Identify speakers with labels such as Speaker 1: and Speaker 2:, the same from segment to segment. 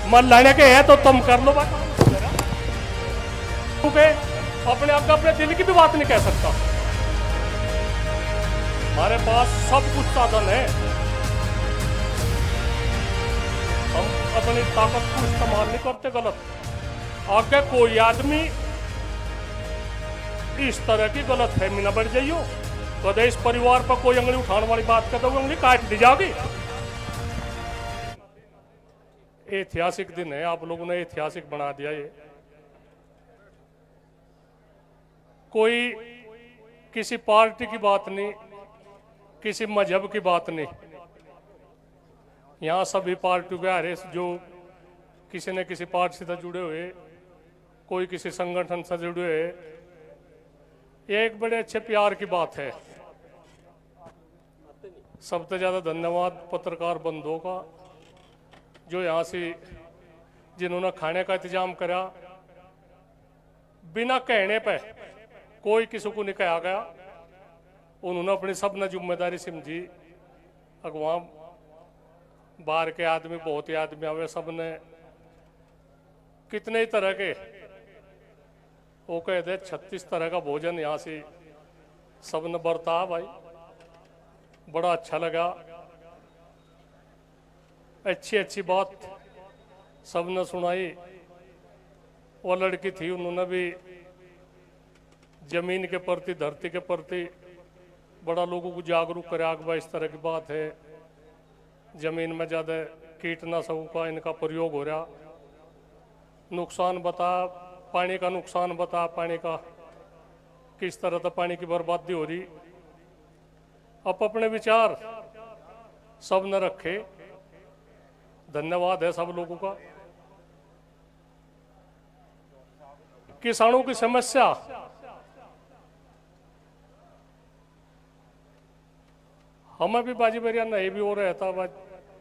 Speaker 1: मन लाने के है तो तुम कर लो बात। अपने आप अपने दिल की भी बात नहीं कह सकता। हमारे पास सब कुछ साधन है, हम अपनी ताकत को इस्तेमाल नहीं करते गलत। आगे कोई आदमी इस तरह की गलत फहमी न बढ़ जाइयो तो इस परिवार पर कोई उंगली उठाने वाली बात कर दोगे, उंगली काट दी जाओगी। ऐतिहासिक दिन है, आप लोगों ने ऐतिहासिक बना दिया ये। कोई किसी पार्टी की बात नहीं, किसी मजहब की बात नहीं, यहाँ सभी पार्टियों के हरे जो किसी न किसी पार्टी से जुड़े हुए, कोई किसी संगठन से जुड़े हुए, ये एक बड़े अच्छे प्यार की बात है। सबसे ज़्यादा धन्यवाद पत्रकार बंधुओं का जो यहाँ से जिन्होंने खाने का इंतजाम करा, बिना कहने पे कोई किसी को नहीं कहा गया, उन्होंने अपनी सब ने जिम्मेदारी समझी। अगवा बाहर के आदमी बहुत ही आदमी आवे, सब ने कितने ही तरह के वो कहते 36 तरह का भोजन यहाँ से सब ने बरता भाई, बड़ा अच्छा लगा। अच्छी अच्छी बात सब ने सुनाई। वो लड़की थी, उन्होंने भी जमीन के प्रति, धरती के प्रति बड़ा लोगों को जागरूक करा कि इस तरह की बात है, जमीन में ज़्यादा कीटनाशकों का इनका प्रयोग हो रहा, नुकसान बता, पानी का नुकसान बता, पानी का किस तरह से पानी की बर्बादी हो रही। अब अपने विचार सब ने रखे, धन्यवाद है सब लोगों का। किसानों की समस्या हमें भी बाजी बरिया नहीं भी हो रहा था, बस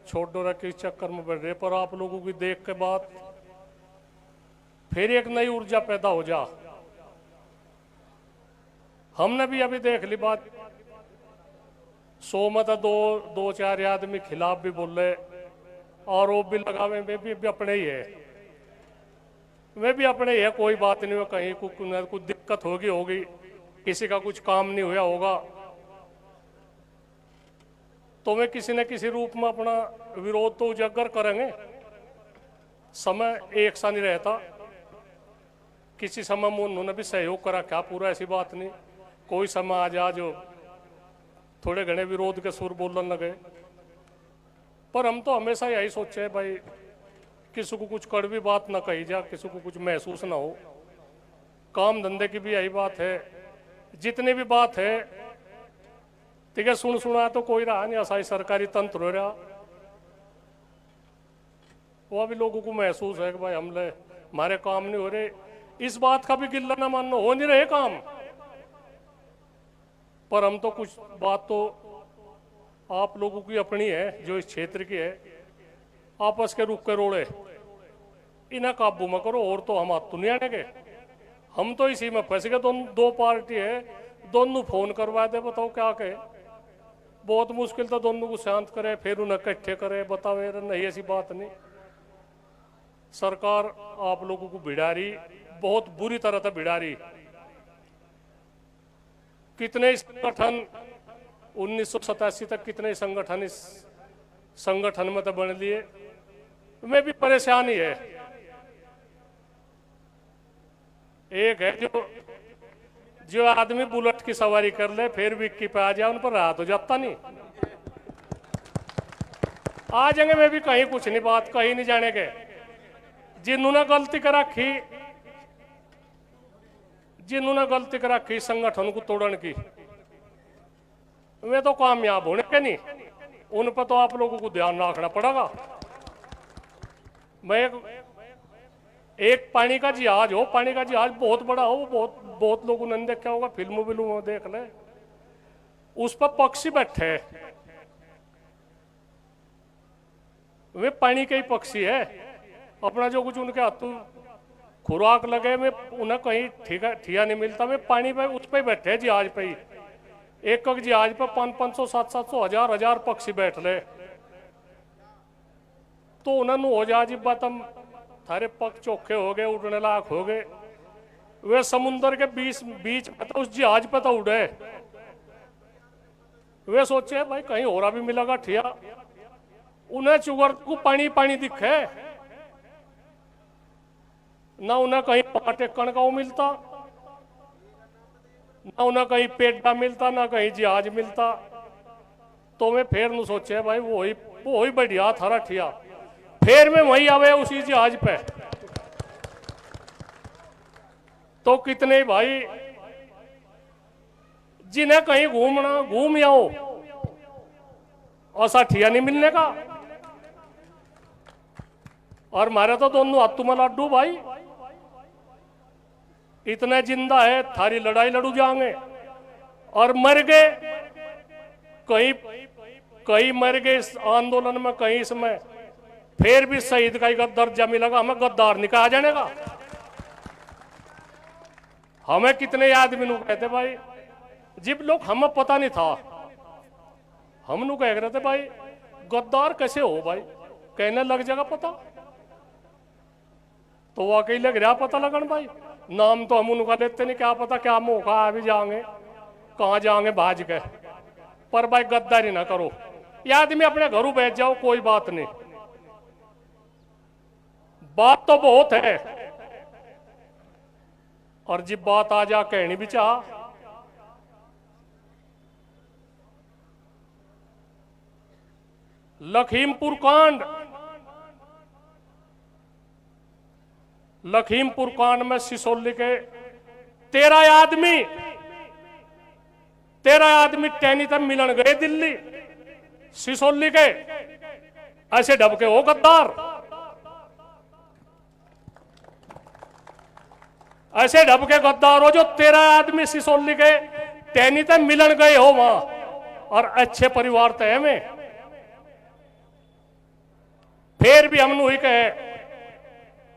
Speaker 1: छोड़ दो रहा किस चक्कर में बढ़ रहे, पर आप लोगों की देख के बाद फिर एक नई ऊर्जा पैदा हो जा। हमने भी अभी देख ली बात, 100 में तो दो चार आदमी खिलाफ भी बोल रहे, आरोप भी लगावे, वे भी अपने ही है, वे भी अपने ही है, कोई बात नहीं हो, कहीं कुछ दिक्कत होगी, किसी का कुछ काम नहीं हुआ होगा तो वे किसी न किसी रूप में अपना विरोध तो उजागर करेंगे। समय एक सा नहीं रहता, किसी समय में उन्होंने भी सहयोग करा, क्या पूरा ऐसी बात नहीं, कोई समय आ जा जो थोड़े घने विरोध के सुर बोलने लगे। पर हम तो हमेशा यही सोचे भाई किसी को कुछ कड़वी बात ना कही जा, किसी को कुछ महसूस ना हो। काम धंधे की भी यही बात है, जितनी भी बात है ठीक है, सुना तो कोई रहा नहीं, ऐसा ही सरकारी तंत्र हो रहा, वो भी लोगों को महसूस है कि भाई हमले हमारे काम नहीं हो रहे। इस बात का भी गिल्ला ना मानना, हो नहीं रहे काम, पर हम तो कुछ बात तो आप लोगों की अपनी है जो इस क्षेत्र की है, आपस के रुख के रोड़े इन्हें काबू में करो, और तो हम हाथ तो नहीं आने के। हम तो इसी में फंस गए, दो पार्टी है, दोनों फोन करवा दे, बताओ क्या कहे, बहुत मुश्किल था दोनों को शांत करे, फिर उन्हें इकट्ठे करे, बतावे नहीं ऐसी बात नहीं। सरकार आप लोगों को भिड़ा रही, बहुत बुरी तरह से भिड़ा रही। कितने संगठन 1987 तक कितने संगठन इस संगठन में तो बन लिए, में भी परेशानी है। एक है जो आदमी बुलेट की सवारी कर ले फिर विक्की पे आ जाए, उन पर रात हो जाता नहीं, आ जाएंगे में भी कहीं कुछ नहीं, बात कहीं नहीं जाने के। जिन्होंने गलती कर रखी, जिन्होंने गलती कर रखी संगठन को तोड़ने की, वे तो कामयाब होने के नहीं, उन पर तो आप लोगों को ध्यान रखना पड़ेगा। मैं एक पानी का जहाज हो, पानी का जहाज बहुत बड़ा हो, बहुत लोगों ने देखा होगा, फिल्मों में देख ले, उस पर पक्षी बैठे, वे पानी के ही पक्षी है। अपना जो कुछ उनके हाथों खुराक लगे, में उन्हें कहीं ठिया नहीं मिलता, वे पानी पे उस पर बैठे है जहाज पे ही। एक जहाज पे 500, 700, 1000 पक्षी बैठ ले, तो उन्होंने हो जा जी बात हम थारे पग चोखे हो गए, उड़ने लायक हो गए। वे समुंदर के बीच बीच में तो उस जहाज पे तो उड़े। वे सोचे भाई कहीं और भी मिलेगा ठिया। उन्हें चुगर को पानी पानी दिखे, ना उन्हें कहीं टेकन का वो मिलता, ना उन्हें कहीं पेड़ा मिलता, ना कहीं जहाज मिलता। तो मैं फिर न सोचे भाई वो ही बढ़िया थारा ठिया। फिर मैं वही आवे उसी जहाज पे। तो कितने भाई जिन्हें कहीं घूमना घूम आओ, ऐसा ठिया नहीं मिलने का। और मारे तो दोनों हाथों में लड्डू भाई, इतने जिंदा है थारी लड़ाई लड़ू जाएंगे। और मर गए कहीं, कहीं मर गए इस आंदोलन में, कहीं इसमें। फिर भी शहीद का ही दर्जा मिलेगा, हमें गद्दार नहीं कहा जाने का। हमें कितने आदमी नु कहते भाई, जिब लोग हमें पता नहीं था, हम नु कह रहे थे भाई गद्दार कैसे हो भाई, कहने लग जाएगा पता। तो वाकई लग रहा पता लगन भाई। नाम तो हम उनका लेते नहीं, क्या पता क्या मौका आ भी जाएंगे, कहाँ जाएंगे भाज के। पर भाई गद्दारी ना करो, ये आदमी अपने घरों बैठ जाओ, कोई बात नहीं। बात तो बहुत है, और जब बात आ जा कहनी भी चाह। लखीमपुर कांड, लखीमपुर कांड में सिसोली के 13 आदमी टहनी तक मिलन गए दिल्ली। सिसोली के ऐसे ढबके हो गद्दार, ऐसे ढबके गद्दार हो जो 13 आदमी सिसोली के टहनी तक मिलन गए हो वहां, और अच्छे परिवार तय में। फिर भी हमने वही कहे,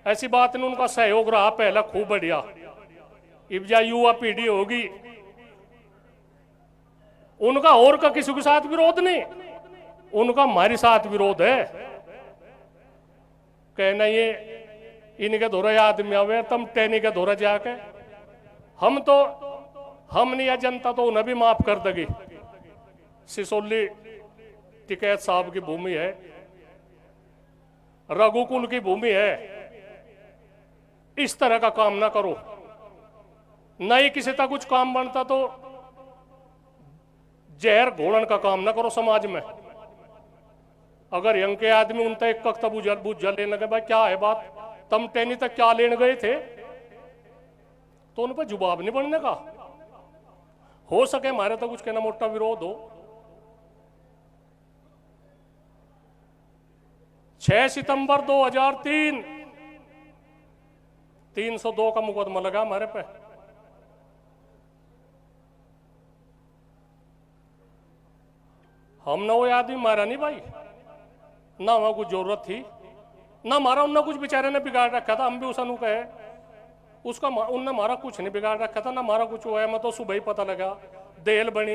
Speaker 1: ऐसी बात नहीं, उनका सहयोग रहा पहला खूब बढ़िया। इब्जा युवा पीढ़ी होगी, उनका और का किसी के साथ विरोध नहीं, उनका हमारे साथ विरोध है। कहना ये इनके धोरे आदमी आवे, तुम टहनी के धोरे जाके। हम नहीं, या जनता तो उन्हें भी माफ कर देगी। सिसोली टिकैत साहब की भूमि है, रघुकुल की भूमि है। इस तरह का काम ना करो, नहीं किसी का कुछ काम बनता तो जहर घोड़न का काम ना करो समाज में। अगर यंग के आदमी उन तक कख्ता बुझा लेने लगे, भाई क्या है बात, तुम टहनी तक क्या लेने गए थे, तो उन पर जवाब नहीं बनने का। हो सके हमारे तो कुछ कहना मोटा विरोध हो। 6 सितंबर 2003 302 का मुकदमा लगा हमारे पे। हमने वो आदमी मारा नहीं भाई, ना वहां कुछ जरूरत थी, ना मारा। उनने कुछ बेचारे ने बिगाड़ रखा था, हम भी उस अनु कहे उसका उनने मारा कुछ नहीं बिगाड़ रखा था, ना मारा कुछ हुआ है। मैं तो सुबह ही पता लगा, देहल बनी,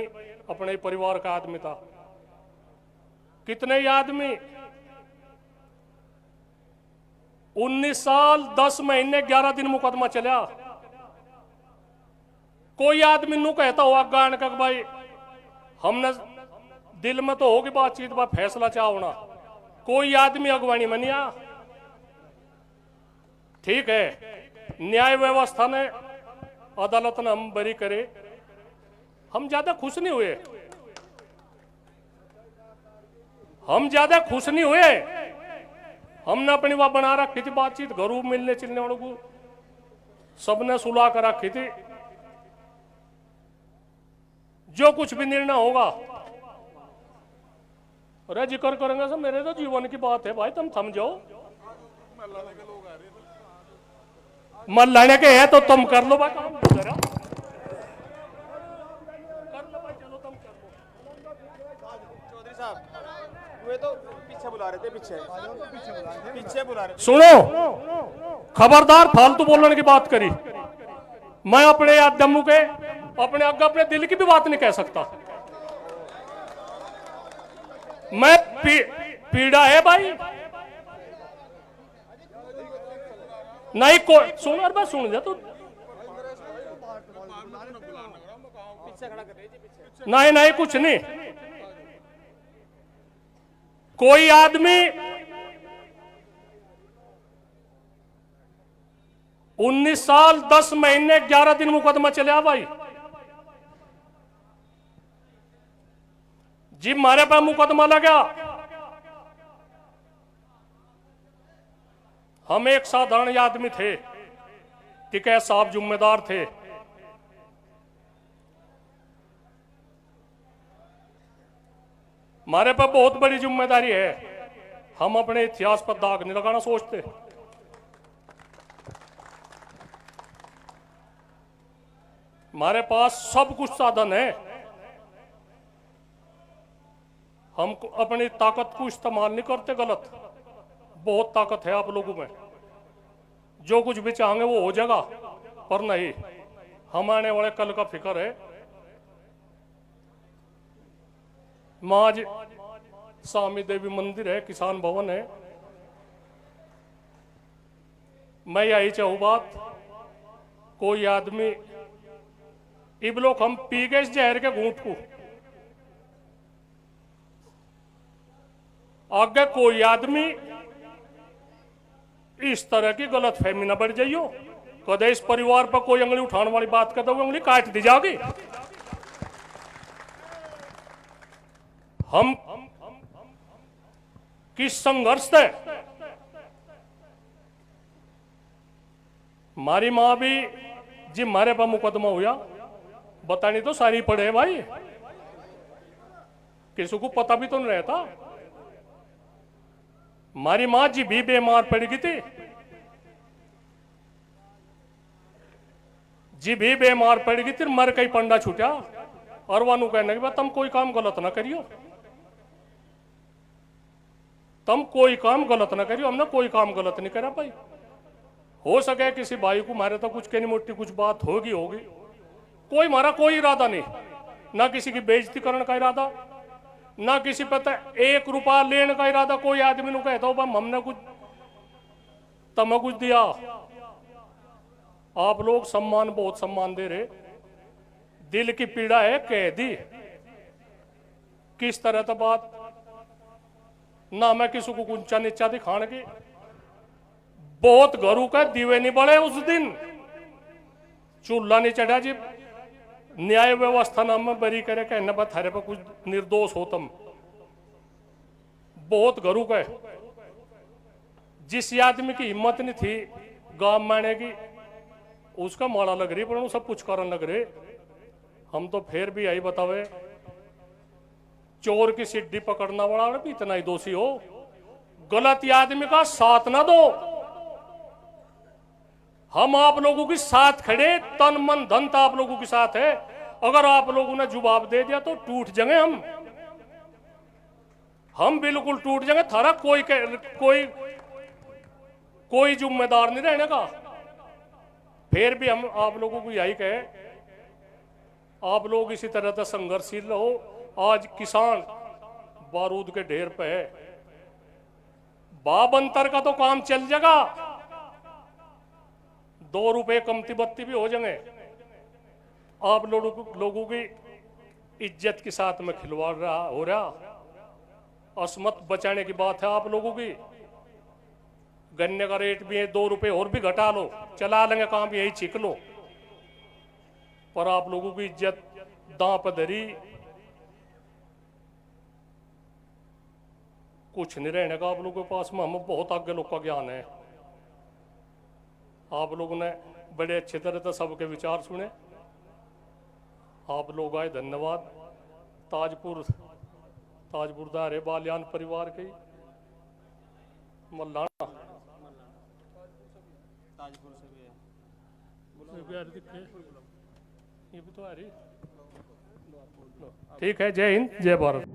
Speaker 1: अपने ही परिवार का आदमी था। कितने ही आदमी 19 साल 10 महीने 11 दिन मुकदमा चला। कोई आदमी नू कहता हुआ गान का भाई हमने दिल में तो होगी बातचीत, बा फैसला चाहना। कोई आदमी अगवानी में नहीं आ। ठीक है, न्याय व्यवस्था ने, अदालत ने हम बरी करे, हम ज्यादा खुश नहीं हुए, हम ज्यादा खुश नहीं हुए। हमने अपनी वहां बना रखी थी बातचीत, घरों मिलने चिलने वालों को सबने सुलह कर रखी थी। जो कुछ भी निर्णय होगा, अरे जिक्र करेंगे सब, मेरे तो जीवन की बात है भाई, तुम थम जाओ। मल लाने के है तो तुम कर लो भाई काम, कर लो भाई, चलो तुम कर लो।
Speaker 2: चौधरी साहब वे तो पीछे बुला रहे थे, पीछे बुला रहे थे।
Speaker 1: सुनो, खबरदार फालतू बोलने की बात करी। मैं अपने दम्मू के अपने आगे अपने दिल की भी बात नहीं कह सकता। मैं पीड़ा है भाई, नहीं को सुन और बस सुन जा तू
Speaker 2: पीछे खड़ा कर लीजिए पीछे।
Speaker 1: नहीं नहीं कुछ नहीं। कोई आदमी 19 साल 10 महीने 11 दिन मुकदमा चले भाई जी मारे पे मुकदमा लगा। हम एक साधारण आदमी थे, टिकै साहब जिम्मेदार थे। हमारे पर बहुत बड़ी जिम्मेदारी है, हम अपने इतिहास पर दाग नहीं लगाना सोचते। हमारे पास सब कुछ साधन है, हम अपनी ताकत को इस्तेमाल नहीं करते गलत। बहुत ताकत है आप लोगों में, जो कुछ भी चाहेंगे वो हो जाएगा, पर नहीं, हम आने वाले कल का फिक्र है। माज स्वामी देवी मंदिर है, किसान भवन है। मैं यही चाहूँ बात, कोई आदमी इब लोग हम पी गए इस जहर के घूंट को, आगे कोई आदमी इस तरह की गलत फहमी न बढ़ जाइयो, कदे इस परिवार पर कोई उंगली उठाने वाली बात कर दो उंगली काट दी जाएगी। हम किस संघर्ष थे, हमारी मां भी जी हमारे पर मुकदमा हुआ बतानी तो सारी पड़े भाई, किसी को पता भी तो नहीं रहता। हमारी मां जी भी बीमार पड़ गई थी, जी भी बीमार पड़ गई थी, मर कई पंडा छूटा और वानू कहने के बाद तुम कोई काम गलत ना करियो, तुम कोई काम गलत ना करियो। हमने कोई काम गलत नहीं करा भाई। हो सके किसी भाई को मारे तो कुछ कहनी मोटी कुछ बात होगी होगी, कोई मारा कोई इरादा नहीं, ना किसी की बेइज्जती करने का इरादा, ना किसी पता 1 रुपया लेने का इरादा। कोई आदमी नु कहता हो हमने कुछ तमें कुछ दिया। आप लोग सम्मान बहुत सम्मान दे रहे, दिल की पीड़ा है कह दी। किस तरह तो बात ना, मैं किसी को ऊंचा नीचा दिखाने की। बहुत घरों का दीवे नहीं बड़े उस दिन, चूल्हा नहीं चढ़ा जी, न्याय व्यवस्था नाम में बरी करे कहना बता थारे पर कुछ निर्दोष हो तुम। बहुत घरों का जिस आदमी की हिम्मत नहीं थी गांव माने की, उसका माड़ा लग रही, पर वो सब कुछ कारण लग रहे। हम तो फिर भी यही बतावे, चोर की सिड्डी पकड़ना वाला भी इतना ही दोषी हो, गलत आदमी का साथ ना दो। हम आप लोगों के साथ खड़े, तन मन धन तो आप लोगों के साथ है। अगर आप लोगों ने जवाब दे दिया तो टूट जाएंगे हम बिल्कुल टूट जाएंगे। थारा कोई जिम्मेदार नहीं रहने का। फिर भी हम आप लोगों को यही कहे, आप लोग इसी तरह से संघर्षशील रहो। आज किसान बारूद के ढेर पे है, बाबंतर का तो काम चल जाएगा, 2 रुपए कमती बत्ती भी हो जाएंगे। आप लोगों की इज्जत के साथ में खिलवाड़ हो रहा, असमत बचाने की बात है आप लोगों की। गन्ने का रेट भी है, 2 रुपए और भी घटा लो, चला लेंगे काम, यही छीक लो। पर आप लोगों की इज्जत दांव पर धरी, कुछ नहीं रहने का आप लोगों के पास में। हमें बहुत आगे लोग का ज्ञान है। आप लोगों ने बड़े अच्छे तरह से सबके विचार सुने, आप लोग आए, धन्यवाद। ताजपुर दारे बालियान परिवार के मल्लाना
Speaker 2: ताजपुर से भी है,
Speaker 1: ये भी तो आ रही। ठीक है, जय हिंद जय भारत।